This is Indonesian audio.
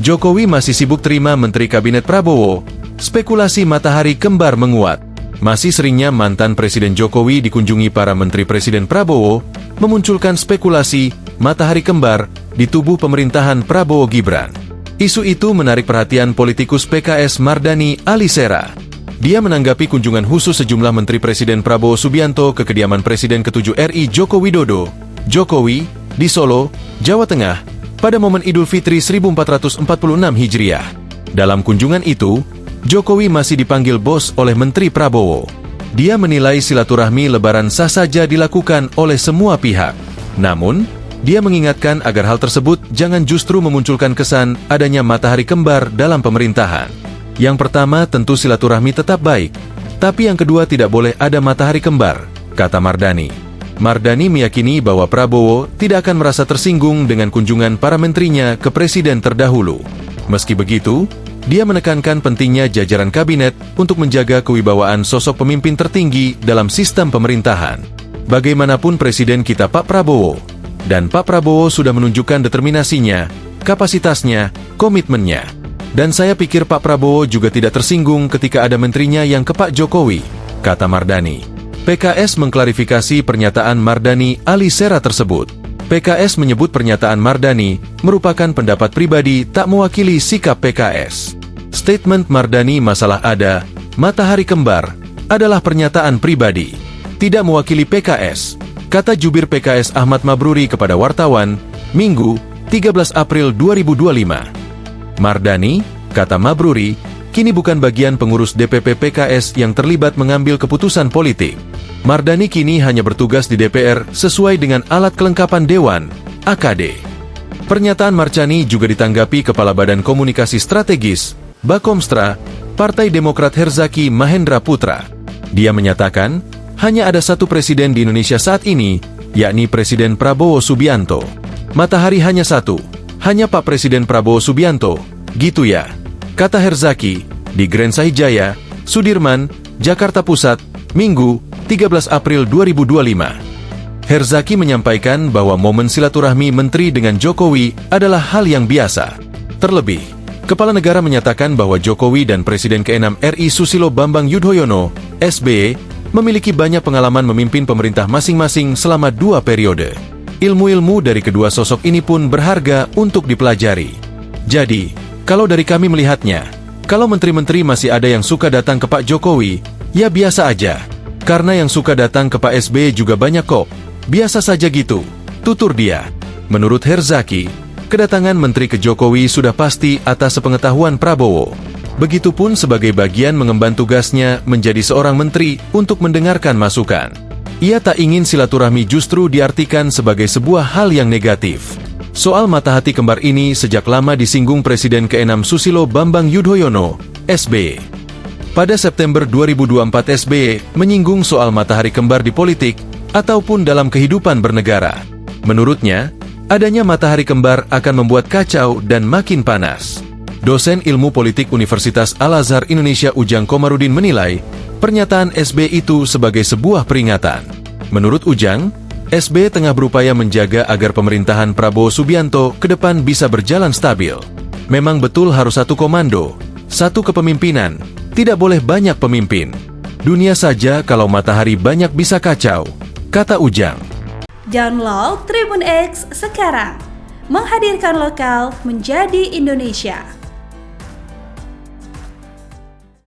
Jokowi masih sibuk terima Menteri Kabinet Prabowo. Spekulasi matahari kembar menguat. Masih seringnya mantan Presiden Jokowi dikunjungi para Menteri Presiden Prabowo, memunculkan spekulasi matahari kembar di tubuh pemerintahan Prabowo Gibran. Isu itu menarik perhatian politikus PKS Mardhani Alisera. Dia menanggapi kunjungan khusus sejumlah Menteri Presiden Prabowo Subianto ke kediaman Presiden ke-7 RI Joko Widodo, Jokowi, di Solo, Jawa Tengah, pada momen Idul Fitri 1446 Hijriah. Dalam kunjungan itu, Jokowi masih dipanggil bos oleh Menteri Prabowo. Dia menilai silaturahmi Lebaran sah saja dilakukan oleh semua pihak. Namun, dia mengingatkan agar hal tersebut jangan justru memunculkan kesan adanya matahari kembar dalam pemerintahan. Yang pertama tentu silaturahmi tetap baik, tapi yang kedua tidak boleh ada matahari kembar, kata Mardhani. Mardhani meyakini bahwa Prabowo tidak akan merasa tersinggung dengan kunjungan para menterinya ke presiden terdahulu. Meski begitu, dia menekankan pentingnya jajaran kabinet untuk menjaga kewibawaan sosok pemimpin tertinggi dalam sistem pemerintahan. Bagaimanapun presiden kita Pak Prabowo, dan Pak Prabowo sudah menunjukkan determinasinya, kapasitasnya, komitmennya. Dan saya pikir Pak Prabowo juga tidak tersinggung ketika ada menterinya yang ke Pak Jokowi, kata Mardhani. PKS mengklarifikasi pernyataan Mardhani Alisera tersebut. PKS menyebut pernyataan Mardhani merupakan pendapat pribadi tak mewakili sikap PKS. Statement Mardhani masalah ada matahari kembar adalah pernyataan pribadi, tidak mewakili PKS, kata jubir PKS Ahmad Mabruri kepada wartawan, Minggu, 13 April 2025. Mardhani, kata Mabruri, kini bukan bagian pengurus DPP PKS yang terlibat mengambil keputusan politik. Mardhani kini hanya bertugas di DPR sesuai dengan alat kelengkapan Dewan, AKD. Pernyataan Marchani juga ditanggapi Kepala Badan Komunikasi Strategis, Bakomstra, Partai Demokrat Herzaki Mahendra Putra. Dia menyatakan, hanya ada satu presiden di Indonesia saat ini, yakni Presiden Prabowo Subianto. Matahari hanya satu, hanya Pak Presiden Prabowo Subianto, gitu ya, kata Herzaki, di Grand Sahijaya, Sudirman, Jakarta Pusat, Minggu, 13 April 2025. Herzaki menyampaikan bahwa momen silaturahmi menteri dengan Jokowi adalah hal yang biasa. Terlebih, Kepala Negara menyatakan bahwa Jokowi dan Presiden ke-6 RI Susilo Bambang Yudhoyono, SBY, memiliki banyak pengalaman memimpin pemerintah masing-masing selama 2 periode. Ilmu-ilmu dari kedua sosok ini pun berharga untuk dipelajari. Jadi, kalau dari kami melihatnya, kalau menteri-menteri masih ada yang suka datang ke Pak Jokowi, ya biasa aja. Karena yang suka datang ke Pak SBY juga banyak kok. Biasa saja gitu, tutur dia. Menurut Herzaki, kedatangan menteri ke Jokowi sudah pasti atas sepengetahuan Prabowo. Begitupun sebagai bagian mengemban tugasnya menjadi seorang menteri untuk mendengarkan masukan. Ia tak ingin silaturahmi justru diartikan sebagai sebuah hal yang negatif. Soal matahari kembar ini sejak lama disinggung Presiden ke-6 Susilo Bambang Yudhoyono, SBY. Pada September 2024 SBY menyinggung soal matahari kembar di politik ataupun dalam kehidupan bernegara. Menurutnya, adanya matahari kembar akan membuat kacau dan makin panas. Dosen ilmu politik Universitas Al-Azhar Indonesia Ujang Komarudin menilai pernyataan SBY itu sebagai sebuah peringatan. Menurut Ujang, SBY tengah berupaya menjaga agar pemerintahan Prabowo Subianto ke depan bisa berjalan stabil. Memang betul harus satu komando, satu kepemimpinan, tidak boleh banyak pemimpin. Dunia saja kalau matahari banyak bisa kacau, kata Ujang. Download Tribun X sekarang, menghadirkan lokal menjadi Indonesia.